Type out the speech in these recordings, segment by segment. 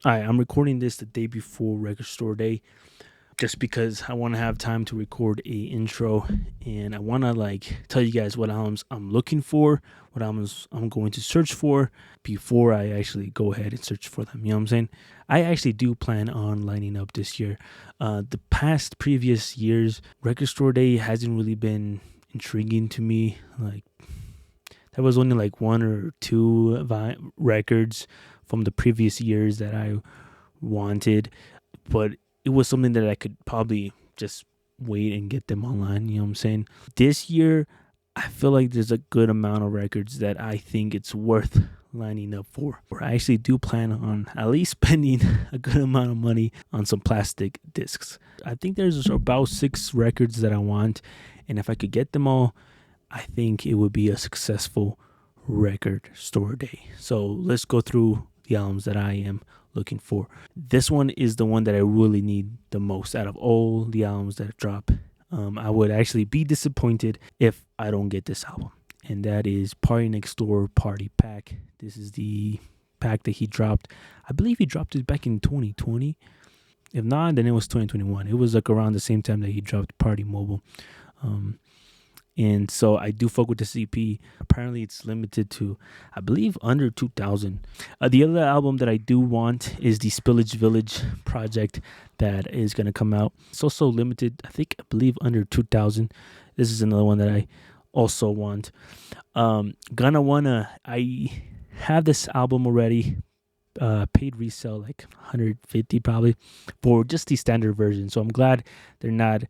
I'm recording this the day before Record Store Day, just because I want to have time to record a intro, and I want to tell you guys what albums I'm looking for, what albums I'm going to search for before I actually go ahead and search for them. You know what I'm saying? I actually do plan on lining up this year. The previous years, Record Store Day hasn't really been intriguing to me. There was only one or two records from the previous years that I wanted, but it was something that I could probably just wait and get them online. You know what I'm saying? This year, I feel like there's a good amount of records that I think it's worth lining up for. I actually do plan on at least spending a good amount of money on some plastic discs. I think there's about 6 records that I want, and if I could get them all, I think it would be a successful Record Store Day. So let's go through the albums that I am looking for. This one is the one that I really need the most out of all the albums that drop. I would actually be disappointed if I don't get this album, and that is Party Next Door Party Pack. This is the pack that he dropped. I believe he dropped it back in 2020. If not, then it was 2021. It was around the same time that he dropped Party Mobile. And so I do fuck with the CP. Apparently it's limited to, I believe, under 2,000. The other album that I do want is the Spillage Village project that is going to come out. It's also limited, I believe, under 2,000. This is another one that I also want. Gonna Wanna, I have this album already. Paid resale, 150 probably, for just the standard version. So I'm glad they're not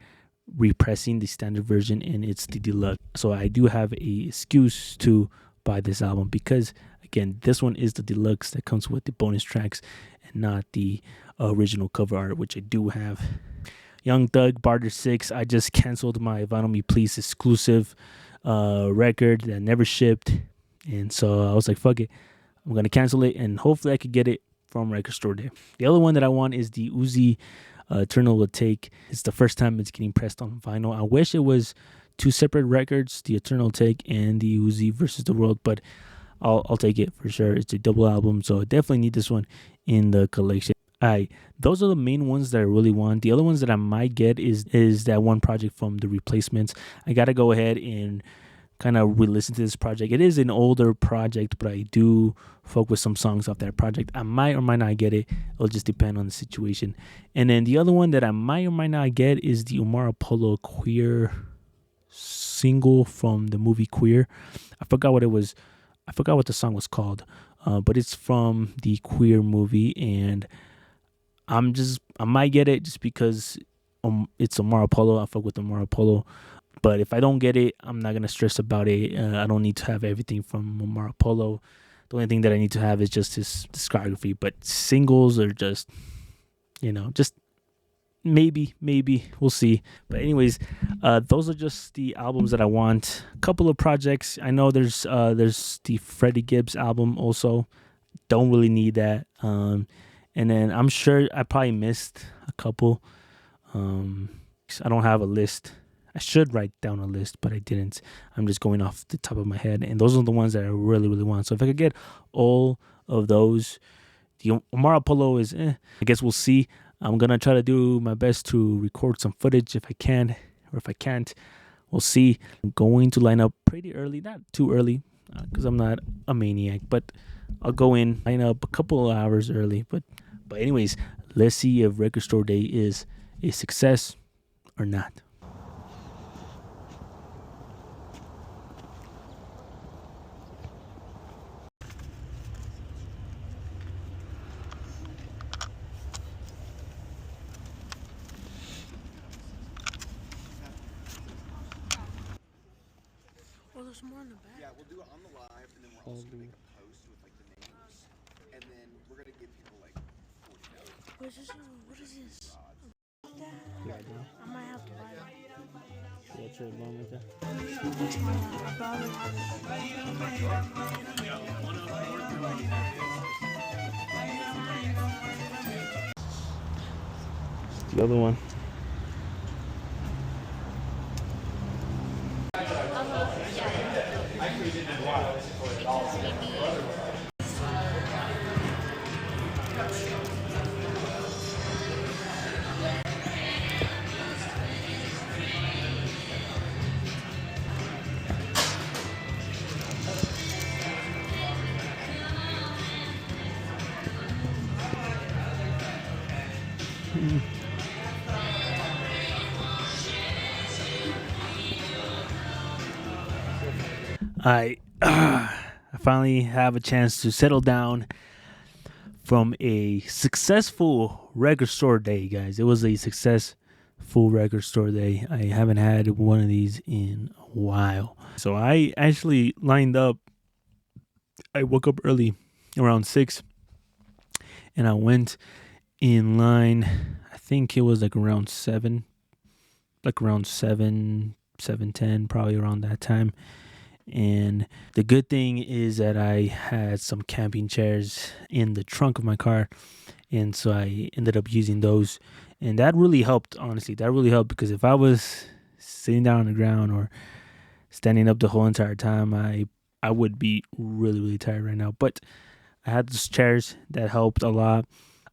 repressing the standard version and it's the deluxe. So I do have a excuse to buy this album, because again, this one is the deluxe that comes with the bonus tracks and not the original cover art, which I do have. Young Thug Barter 6, I just canceled my Vinyl Me Please exclusive record that never shipped, and so I was like, fuck it, I'm gonna cancel it, and hopefully I could get it from Record Store Day. The other one that I want is the Uzi Eternal Take. It's the first time it's getting pressed on vinyl. I wish it was 2 separate records, the Eternal Take and the Uzi versus the World, but I'll take it for sure. It's a double album, so I definitely need this one in the collection. Those are the main ones that I really want. The other ones that I might get is that one project from The Replacements. I gotta go ahead and kind of re-listen to this project. It is an older project, but I do fuck with some songs off that project. I might or might not get it. It'll just depend on the situation. And then the other one that I might or might not get is the Omar Apollo Queer single from the movie Queer. I forgot what it was. I forgot what the song was called, but it's from the Queer movie, and I might get it just because it's Omar Apollo. I fuck with Omar Apollo. But if I don't get it, I'm not going to stress about it. I don't need to have everything from Omar Apollo. The only thing that I need to have is just his discography. But singles are just, just maybe. We'll see. But anyways, those are just the albums that I want. A couple of projects. I know there's the Freddie Gibbs album also. Don't really need that. And then I'm sure I probably missed a couple. I don't have a list. I should write down a list, but I didn't. I'm just going off the top of my head, and those are the ones that I really, really want. So if I could get all of those, the Omar Apollo is, I guess we'll see. I'm going to try to do my best to record some footage if I can, or if I can't, we'll see. I'm going to line up pretty early, not too early, because I'm not a maniac, but I'll go in, line up a couple of hours early. But anyways, let's see if Record Store Day is a success or not. Oh, there's more in the back. Yeah, we'll do it on the live, and then we're also gonna make a post with the names, and then we're gonna give people 40 What is this? What is this? Yeah, no. I might have to buy it. That's your mom right there. The other one. I finally have a chance to settle down from a successful record store day, guys. It was a successful record store day. I haven't had one of these in a while. So I actually lined up. I woke up early, around 6, and I went in line. I think it was like around 7, like around 7:10, probably around that time. And the good thing is that I had some camping chairs in the trunk of my car, and so I ended up using those, and that really helped. Honestly, that really helped, because if I was sitting down on the ground or standing up the whole entire time, I would be really tired right now. But I had those chairs that helped a lot.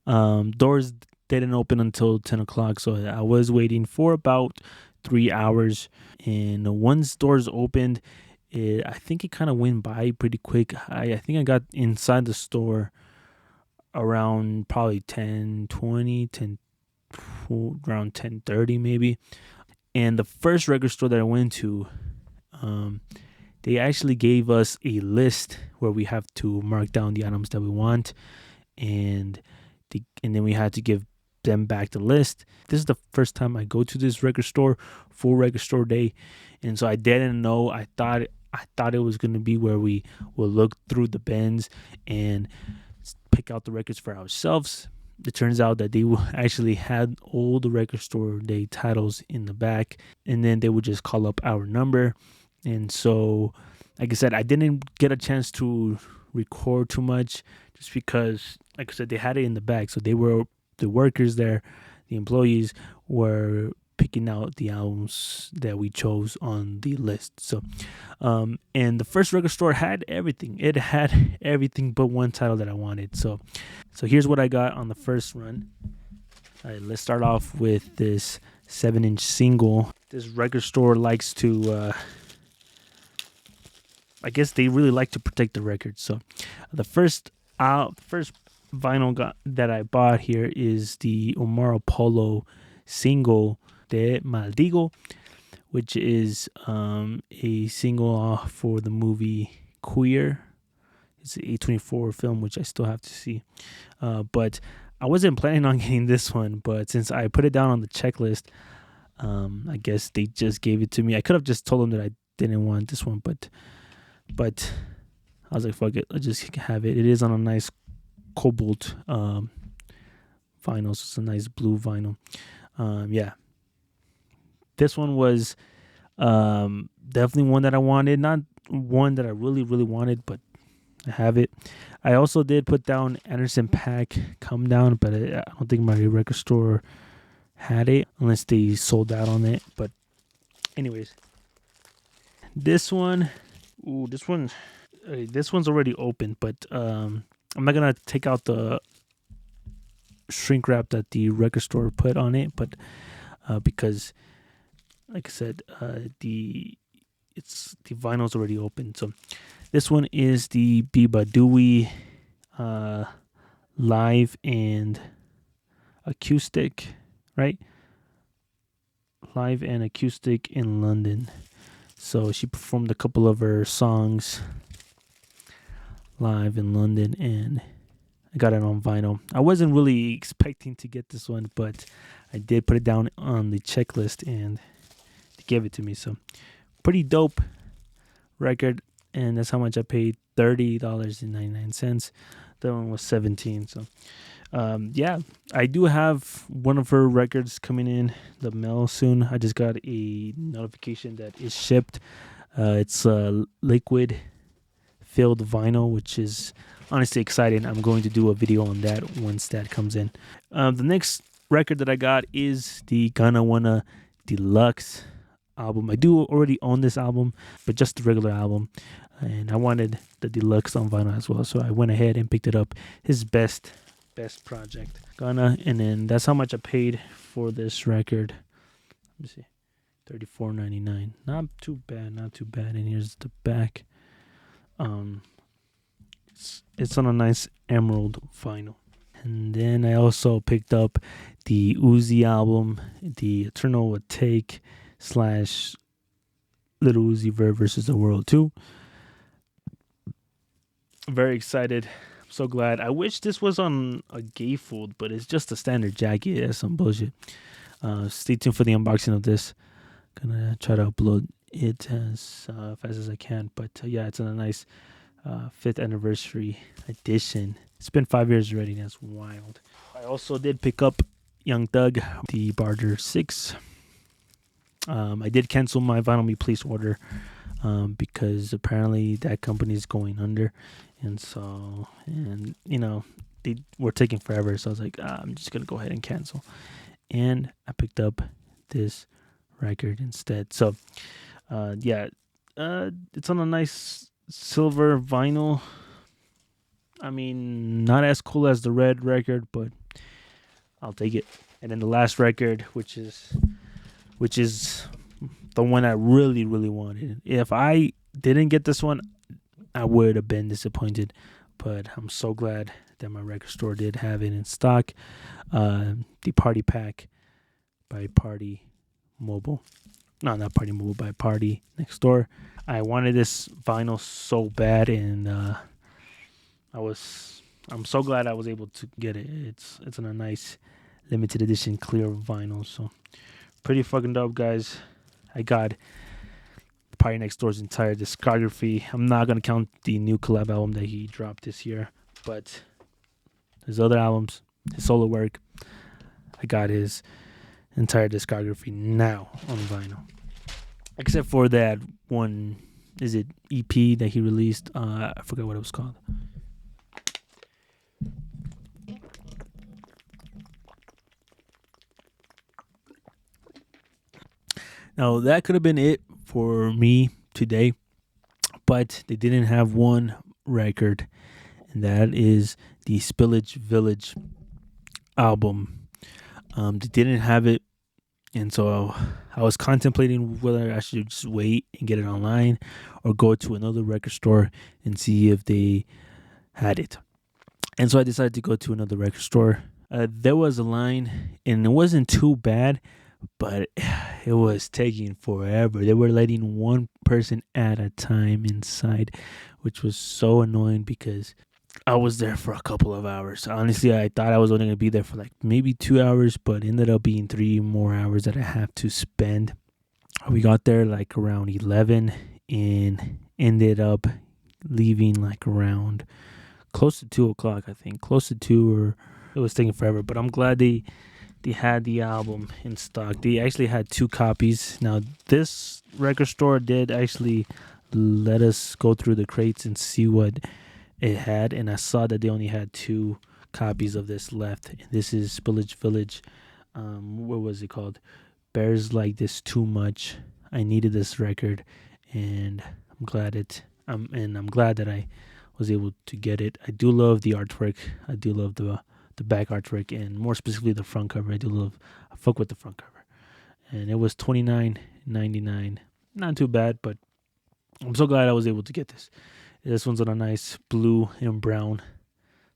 Doors didn't open until 10 o'clock, so I was waiting for about 3 hours. And once doors opened, I think it kind of went by pretty quick. I think I got inside the store around probably 10:20, around 10:30 maybe. And the first record store that I went to, they actually gave us a list where we have to mark down the items that we want, and then we had to give them back the list. This is the first time I go to this record store, full record store day, and so I didn't know. I thought it was going to be where we will look through the bins and pick out the records for ourselves. It turns out that they actually had all the record store day titles in the back, and then they would just call up our number. And so, like I said, I didn't get a chance to record too much, just because, like I said, they had it in the back. So the workers there, the employees, were picking out the albums that we chose on the list. So, and the first record store had everything. It had everything but one title that I wanted. So here's what I got on the first run. All right, let's start off with this 7-inch single. This record store likes to, I guess they really like to protect the records. So the first vinyl that I bought here is the Omar Apollo single De Maldigo, which is a single for the movie Queer. It's an A24 film, which I still have to see. But I wasn't planning on getting this one, but since I put it down on the checklist, I guess they just gave it to me. I could have just told them that I didn't want this one, but I was like, fuck it, let's just have it. It is on a nice cobalt vinyl, so it's a nice blue vinyl. Yeah. This one was definitely one that I wanted. Not one that I really wanted, but I have it. I also did put down Anderson .Paak Come Down, but I don't think my record store had it, unless they sold out on it. But anyways, this one's already open, but I'm not gonna take out the shrink wrap that the record store put on it, but because, like I said, the vinyl's already open. So this one is the Biba Dewey live and acoustic, right? Live and acoustic in London. So she performed a couple of her songs live in London, and I got it on vinyl. I wasn't really expecting to get this one, but I did put it down on the checklist, and they gave it to me. So pretty dope record, and that's how much I paid, $30.99. That one was $17. So yeah, I do have one of her records coming in the mail soon. I just got a notification that it's shipped. It's liquid filled vinyl, which is honestly exciting. I'm going to do a video on that once that comes in. The next record that I got is the Gonna Wanna Deluxe album. I do already own this album, but just the regular album, and I wanted the deluxe on vinyl as well, so I went ahead and picked it up. His best project, Ghana, and then that's how much I paid for this record. Let me see, $34.99. Not too bad. And here's the back. It's on a nice emerald vinyl. And then I also picked up the Uzi album, the Eternal Would Take / Little Uzi Vert versus the World 2. Very excited. I'm so glad. I wish this was on a gatefold, but it's just a standard jacket. That's some bullshit. Stay tuned for the unboxing of this. Gonna try to upload it as fast as I can. But yeah, it's in a nice 5th anniversary edition. It's been 5 years already. That's wild. I also did pick up Young Thug, the Barter 6. I did cancel my Vinyl Me Please order because apparently that company is going under. And you know, they were taking forever. So I was like, I'm just going to go ahead and cancel. And I picked up this record instead. So, yeah, it's on a nice silver vinyl. I mean, not as cool as the red record, but I'll take it. And then the last record, which is the one I really, really wanted. If I didn't get this one, I would have been disappointed. But I'm so glad that my record store did have it in stock. The Party Pack by Party Mobile. No, not Party Mobile, by Party Next Door. I wanted this vinyl so bad, and I'm so glad I was able to get it. It's in a nice limited edition clear vinyl, so pretty fucking dope, guys. I got Party Next Door's entire discography. I'm not gonna count the new collab album that he dropped this year, but his other albums, his solo work, I got his entire discography now on vinyl, except for that one. Is it EP that he released? I forgot what it was called. Now that could have been it for me today, but they didn't have one record, and that is the Spillage Village album. They didn't have it, and so I was contemplating whether I should just wait and get it online or go to another record store and see if they had it. And so I decided to go to another record store. There was a line, and it wasn't too bad, but it was taking forever. They were letting one person at a time inside, which was so annoying because I was there for a couple of hours. Honestly, I thought I was only going to be there for like maybe 2 hours, but ended up being 3 more hours that I have to spend. We got there like around 11 and ended up leaving like around close to 2 o'clock, I think. Close to 2, or it was taking forever. But I'm glad they had the album in stock. They actually had 2 copies. Now, this record store did actually let us go through the crates and see what it had, and I saw that they only had 2 copies of this left. This is Spillage Village. What was it called? Bears Like This Too Much. I needed this record, and I'm glad that I was able to get it. I do love the artwork. I do love the back artwork, and more specifically the front cover. I fuck with the front cover. And it was $29.99. Not too bad, but I'm so glad I was able to get this. This one's on a nice blue and brown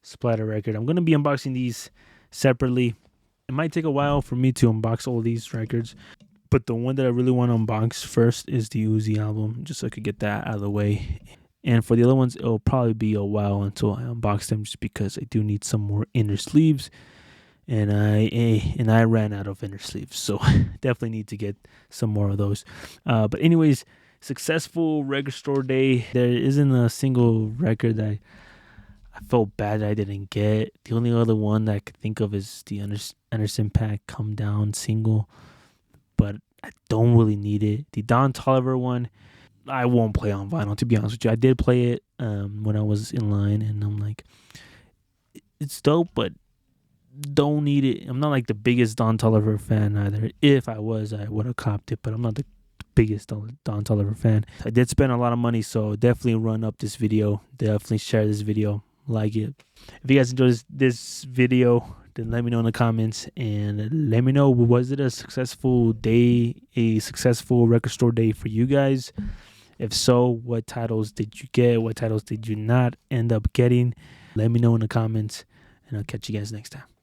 splatter record. I'm going to be unboxing these separately. It might take a while for me to unbox all these records, but the one that I really want to unbox first is the Uzi album, just so I could get that out of the way. And for the other ones, it'll probably be a while until I unbox them, just because I do need some more inner sleeves, and I ran out of inner sleeves, so definitely need to get some more of those. But anyways, successful record store day. There isn't a single record that I felt bad that I didn't get. The only other one that I could think of is the Anderson .Paak Come Down single, but I don't really need it. The Don Toliver one, I won't play on vinyl, to be honest with you. I did play it when I was in line, and I'm like, it's dope, but don't need it. I'm not like the biggest Don Toliver fan either. If I was, I would have copped it, but I'm not the biggest Don Toliver fan. I did spend a lot of money, so definitely run up this video. Definitely share this video, like it. If you guys enjoyed this video, then let me know in the comments, and let me know, was it a successful day, a successful record store day for you guys? If so, what titles did you get? What titles did you not end up getting? Let me know in the comments, and I'll catch you guys next time.